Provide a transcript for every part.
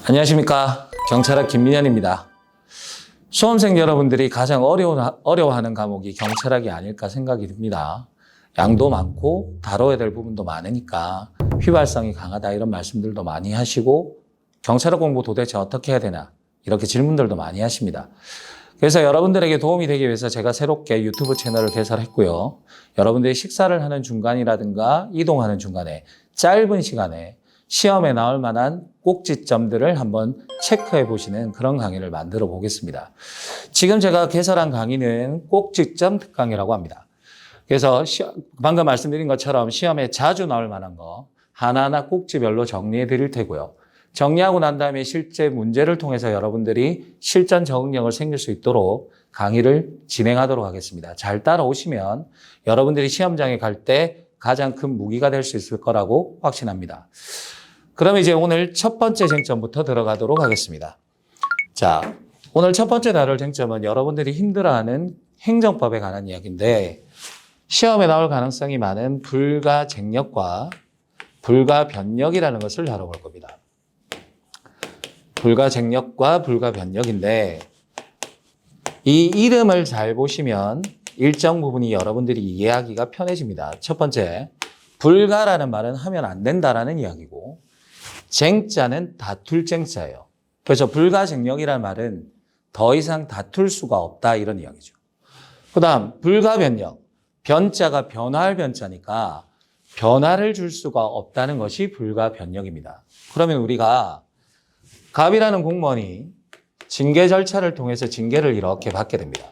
안녕하십니까. 경찰학 김민현입니다. 수험생 여러분들이 가장 어려워하는 과목이 경찰학이 아닐까 생각이 듭니다. 양도 많고 다뤄야 될 부분도 많으니까 휘발성이 강하다 이런 말씀들도 많이 하시고 경찰학 공부 도대체 어떻게 해야 되나 이렇게 질문들도 많이 하십니다. 그래서 여러분들에게 도움이 되기 위해서 제가 새롭게 유튜브 채널을 개설했고요. 여러분들이 식사를 하는 중간이라든가 이동하는 중간에 짧은 시간에 시험에 나올 만한 꼭지점들을 한번 체크해 보시는 그런 강의를 만들어 보겠습니다. 지금 제가 개설한 강의는 꼭지점 특강이라고 합니다. 그래서 방금 말씀드린 것처럼 시험에 자주 나올 만한 거 하나하나 꼭지별로 정리해 드릴 테고요. 정리하고 난 다음에 실제 문제를 통해서 여러분들이 실전 적응력을 생길 수 있도록 강의를 진행하도록 하겠습니다. 잘 따라오시면 여러분들이 시험장에 갈 때 가장 큰 무기가 될 수 있을 거라고 확신합니다. 그럼 이제 오늘 첫 번째 쟁점부터 들어가도록 하겠습니다. 자, 오늘 첫 번째 다룰 쟁점은 여러분들이 힘들어하는 행정법에 관한 이야기인데 시험에 나올 가능성이 많은 불가쟁력과 불가변력이라는 것을 다뤄볼 겁니다. 불가쟁력과 불가변력인데 이 이름을 잘 보시면 일정 부분이 여러분들이 이해하기가 편해집니다. 첫 번째, 불가라는 말은 하면 안 된다라는 이야기고 쟁자는 다툴 쟁자예요. 그래서 불가쟁력이라는 말은 더 이상 다툴 수가 없다 이런 이야기죠. 그 다음 불가변력, 변자가 변화할 변자니까 변화를 줄 수가 없다는 것이 불가변력입니다. 그러면 우리가 갑이라는 공무원이 징계 절차를 통해서 징계를 이렇게 받게 됩니다.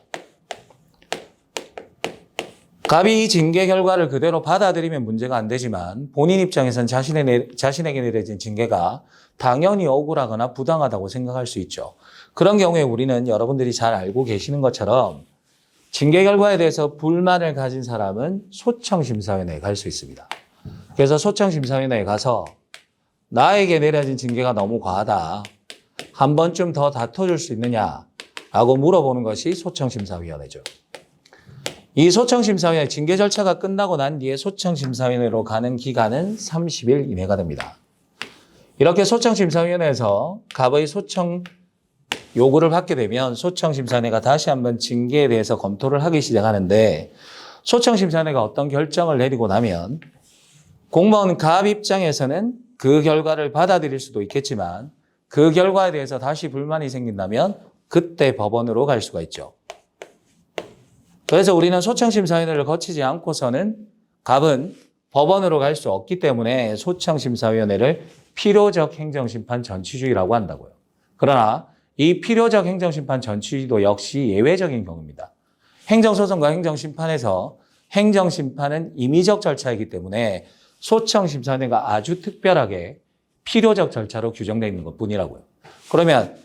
갑이 이 징계 결과를 그대로 받아들이면 문제가 안 되지만 본인 입장에선 자신에게 내려진 징계가 당연히 억울하거나 부당하다고 생각할 수 있죠. 그런 경우에 우리는 여러분들이 잘 알고 계시는 것처럼 징계 결과에 대해서 불만을 가진 사람은 소청심사위원회에 갈 수 있습니다. 그래서 소청심사위원회에 가서 나에게 내려진 징계가 너무 과하다. 한 번쯤 더 다퉈줄 수 있느냐라고 물어보는 것이 소청심사위원회죠. 이 소청심사위원회 징계 절차가 끝나고 난 뒤에 소청심사위원회로 가는 기간은 30일 이내가 됩니다. 이렇게 소청심사위원회에서 갑의 소청 요구를 받게 되면 소청심사위원회가 다시 한번 징계에 대해서 검토를 하기 시작하는데 소청심사위원회가 어떤 결정을 내리고 나면 공무원 갑 입장에서는 그 결과를 받아들일 수도 있겠지만 그 결과에 대해서 다시 불만이 생긴다면 그때 법원으로 갈 수가 있죠. 그래서 우리는 소청심사위원회를 거치지 않고서는 갑은 법원으로 갈 수 없기 때문에 소청심사위원회를 필요적 행정심판 전치주의라고 한다고요. 그러나 이 필요적 행정심판 전치주의도 역시 예외적인 경우입니다. 행정소송과 행정심판에서 행정심판은 임의적 절차이기 때문에 소청심사위원회가 아주 특별하게 필요적 절차로 규정되어 있는 것뿐이라고요. 그러면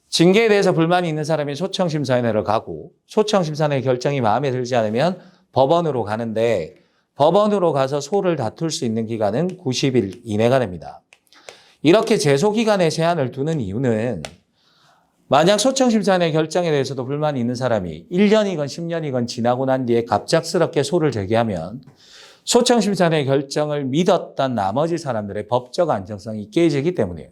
징계에 대해서 불만이 있는 사람이 소청심사위원회를 가고 소청심사위원회 결정이 마음에 들지 않으면 법원으로 가는데 법원으로 가서 소를 다툴 수 있는 기간은 90일 이내가 됩니다. 이렇게 제소기간에 제한을 두는 이유는 만약 소청심사위원회 결정에 대해서도 불만이 있는 사람이 1년이건 10년이건 지나고 난 뒤에 갑작스럽게 소를 제기하면 소청심사위원회 결정을 믿었던 나머지 사람들의 법적 안정성이 깨지기 때문이에요.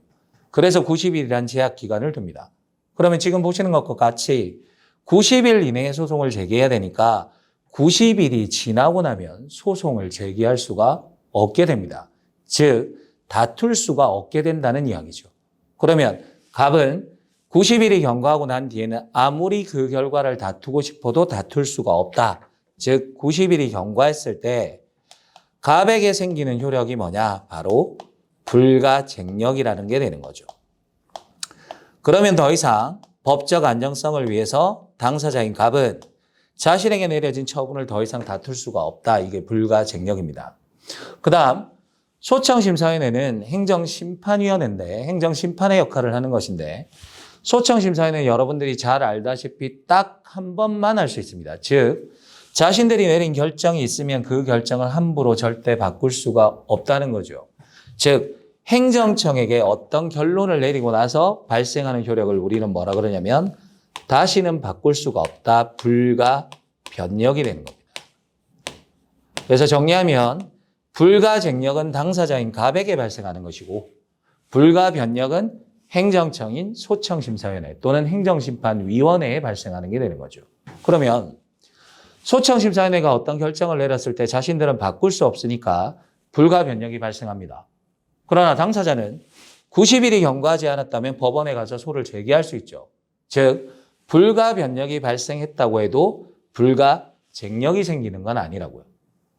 그래서 90일이라는 제약 기간을 둡니다. 그러면 지금 보시는 것과 같이 90일 이내에 소송을 제기해야 되니까 90일이 지나고 나면 소송을 제기할 수가 없게 됩니다. 즉 다툴 수가 없게 된다는 이야기죠. 그러면 갑은 90일이 경과하고 난 뒤에는 아무리 그 결과를 다투고 싶어도 다툴 수가 없다. 즉 90일이 경과했을 때 갑에게 생기는 효력이 뭐냐? 바로 불가쟁력이라는 게 되는 거죠. 그러면 더 이상 법적 안정성을 위해서 당사자인 갑은 자신에게 내려진 처분을 더 이상 다툴 수가 없다. 이게 불가쟁력입니다. 그 다음 소청심사위원회는 행정심판위원회인데 행정심판의 역할을 하는 것인데 소청심사위원회는 여러분들이 잘 알다시피 딱 한 번만 할 수 있습니다. 즉 자신들이 내린 결정이 있으면 그 결정을 함부로 절대 바꿀 수가 없다는 거죠. 즉 행정청에게 어떤 결론을 내리고 나서 발생하는 효력을 우리는 뭐라 그러냐면 다시는 바꿀 수가 없다. 불가변력이 되는 겁니다. 그래서 정리하면 불가쟁력은 당사자인 갑에게 발생하는 것이고 불가변력은 행정청인 소청심사위원회 또는 행정심판위원회에 발생하는 게 되는 거죠. 그러면 소청심사위원회가 어떤 결정을 내렸을 때 자신들은 바꿀 수 없으니까 불가 변력이 발생합니다. 그러나 당사자는 90일이 경과하지 않았다면 법원에 가서 소를 제기할 수 있죠. 즉 불가 변력이 발생했다고 해도 불가 쟁력이 생기는 건 아니라고요.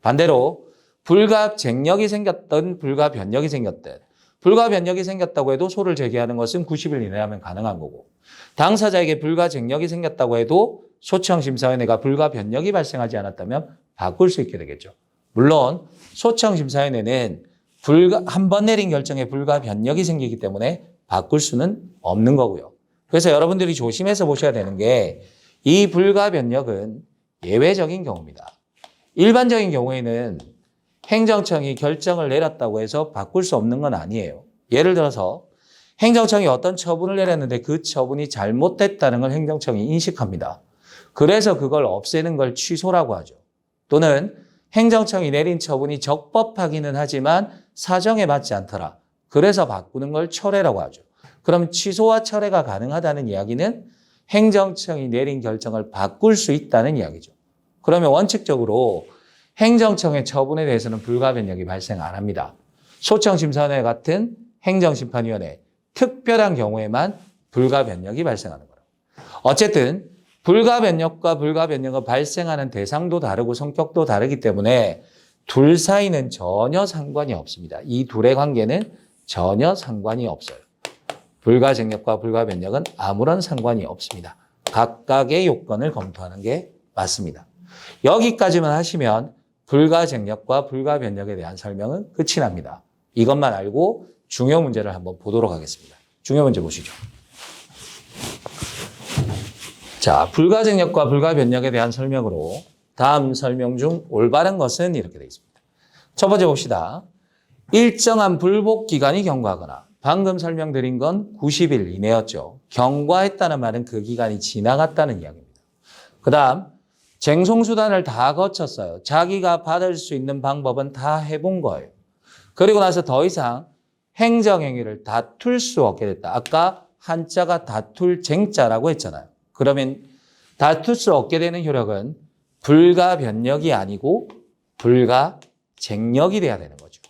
반대로 불가 쟁력이 생겼든 불가 변력이 생겼든 불가 변력이 생겼다고 해도 소를 제기하는 것은 90일 이내라면 가능한 거고 당사자에게 불가 쟁력이 생겼다고 해도 소청심사위원회가 불가 변력이 발생하지 않았다면 바꿀 수 있게 되겠죠. 물론 소청심사위원회는 한 번 내린 결정에 불가 변력이 생기기 때문에 바꿀 수는 없는 거고요. 그래서 여러분들이 조심해서 보셔야 되는 게 이 불가 변력은 예외적인 경우입니다. 일반적인 경우에는 행정청이 결정을 내렸다고 해서 바꿀 수 없는 건 아니에요. 예를 들어서 행정청이 어떤 처분을 내렸는데 그 처분이 잘못됐다는 걸 행정청이 인식합니다. 그래서 그걸 없애는 걸 취소라고 하죠. 또는 행정청이 내린 처분이 적법하기는 하지만 사정에 맞지 않더라. 그래서 바꾸는 걸 철회라고 하죠. 그럼 취소와 철회가 가능하다는 이야기는 행정청이 내린 결정을 바꿀 수 있다는 이야기죠. 그러면 원칙적으로 행정청의 처분에 대해서는 불가 변력이 발생 안 합니다. 소청심사위원회 같은 행정심판위원회, 특별한 경우에만 불가 변력이 발생하는 거예요. 어쨌든 불가 변력과 불가 변력은 발생하는 대상도 다르고 성격도 다르기 때문에 둘 사이는 전혀 상관이 없습니다. 이 둘의 관계는 전혀 상관이 없어요. 불가 쟁력과 불가 변력은 아무런 상관이 없습니다. 각각의 요건을 검토하는 게 맞습니다. 여기까지만 하시면 불가 쟁력과 불가 변력에 대한 설명은 끝이 납니다. 이것만 알고 중요 문제를 한번 보도록 하겠습니다. 중요 문제 보시죠. 자, 불가 쟁력과 불가 변력에 대한 설명으로 다음 설명 중 올바른 것은 이렇게 되어 있습니다. 첫 번째 봅시다. 일정한 불복 기간이 경과하거나 방금 설명드린 건 90일 이내였죠. 경과했다는 말은 그 기간이 지나갔다는 이야기입니다. 그 다음 쟁송수단을 다 거쳤어요. 자기가 받을 수 있는 방법은 다 해본 거예요. 그리고 나서 더 이상 행정행위를 다툴 수 없게 됐다. 아까 한자가 다툴 쟁자라고 했잖아요. 그러면 다툴 수 없게 되는 효력은 불가 변력이 아니고 불가 쟁력이 돼야 되는 거죠.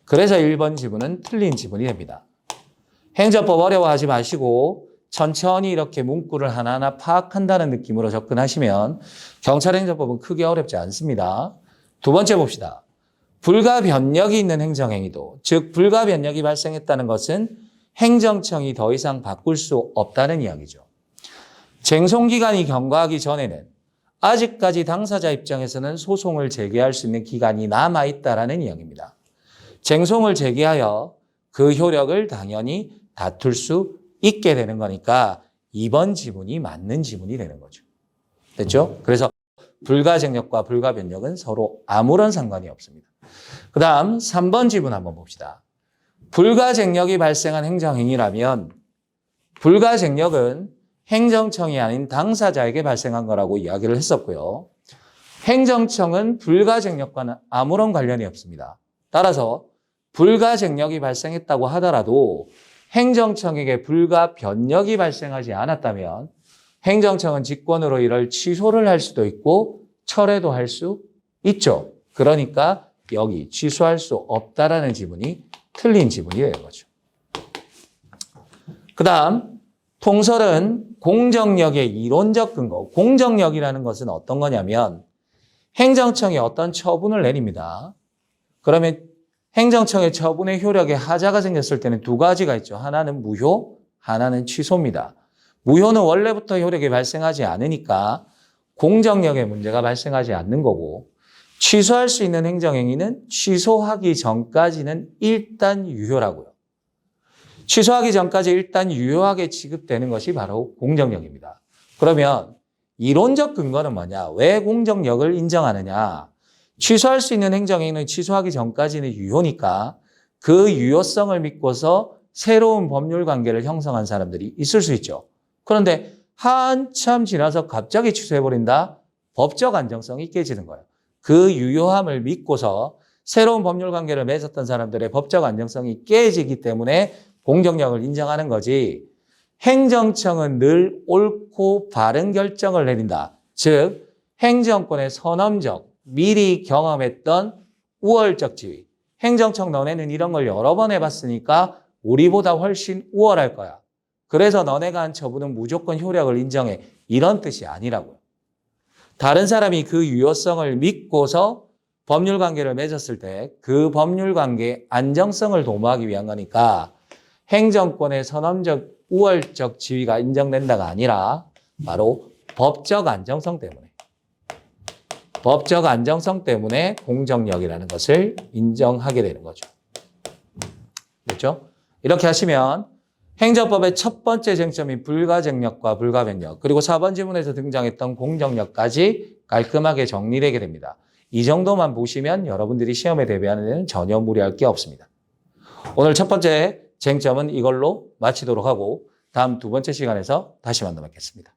그래서 1번 지문은 틀린 지문이 됩니다. 행정법 어려워하지 마시고 천천히 이렇게 문구를 하나하나 파악한다는 느낌으로 접근하시면 경찰행정법은 크게 어렵지 않습니다. 두 번째 봅시다. 불가 변력이 있는 행정행위도, 즉 불가 변력이 발생했다는 것은 행정청이 더 이상 바꿀 수 없다는 이야기죠. 쟁송기간이 경과하기 전에는 아직까지 당사자 입장에서는 소송을 제기할 수 있는 기간이 남아있다는 이야기입니다. 쟁송을 제기하여 그 효력을 당연히 다툴 수 있게 되는 거니까 2번 지문이 맞는 지문이 되는 거죠. 됐죠? 그래서 불가쟁력과 불가변력은 서로 아무런 상관이 없습니다. 그 다음 3번 지문 한번 봅시다. 불가쟁력이 발생한 행정행위라면 불가쟁력은 행정청이 아닌 당사자에게 발생한 거라고 이야기를 했었고요. 행정청은 불가쟁력과는 아무런 관련이 없습니다. 따라서 불가쟁력이 발생했다고 하더라도 행정청에게 불가변력이 발생하지 않았다면 행정청은 직권으로 이를 취소를 할 수도 있고 철회도 할 수 있죠. 그러니까 여기 취소할 수 없다라는 지문이 틀린 지문이 되는 거죠. 그 다음 통설은 공정력의 이론적 근거, 공정력이라는 것은 어떤 거냐면 행정청이 어떤 처분을 내립니다. 그러면 행정청의 처분의 효력에 하자가 생겼을 때는 두 가지가 있죠. 하나는 무효, 하나는 취소입니다. 무효는 원래부터 효력이 발생하지 않으니까 공정력에 문제가 발생하지 않는 거고 취소할 수 있는 행정행위는 취소하기 전까지는 일단 유효라고요. 취소하기 전까지 일단 유효하게 취급되는 것이 바로 공정력입니다. 그러면 이론적 근거는 뭐냐? 왜 공정력을 인정하느냐? 취소할 수 있는 행정행위는 취소하기 전까지는 유효니까 그 유효성을 믿고서 새로운 법률 관계를 형성한 사람들이 있을 수 있죠. 그런데 한참 지나서 갑자기 취소해버린다? 법적 안정성이 깨지는 거예요. 그 유효함을 믿고서 새로운 법률 관계를 맺었던 사람들의 법적 안정성이 깨지기 때문에 공정력을 인정하는 거지 행정청은 늘 옳고 바른 결정을 내린다. 즉 행정권의 선언적, 미리 경험했던 우월적 지위. 행정청 너네는 이런 걸 여러 번 해봤으니까 우리보다 훨씬 우월할 거야. 그래서 너네가 한 처분은 무조건 효력을 인정해. 이런 뜻이 아니라고요. 다른 사람이 그 유효성을 믿고서 법률 관계를 맺었을 때 그 법률 관계의 안정성을 도모하기 위한 거니까 행정권의 선언적 우월적 지위가 인정된다가 아니라 바로 법적 안정성 때문에 공정력이라는 것을 인정하게 되는 거죠. 그렇죠? 이렇게 하시면 행정법의 첫 번째 쟁점인 불가증력과 불가변력 그리고 4번 지문에서 등장했던 공정력까지 깔끔하게 정리되게 됩니다. 이 정도만 보시면 여러분들이 시험에 대비하는 데는 전혀 무리할 게 없습니다. 오늘 첫 번째 쟁점은 이걸로 마치도록 하고 다음 두 번째 시간에서 다시 만나 뵙겠습니다.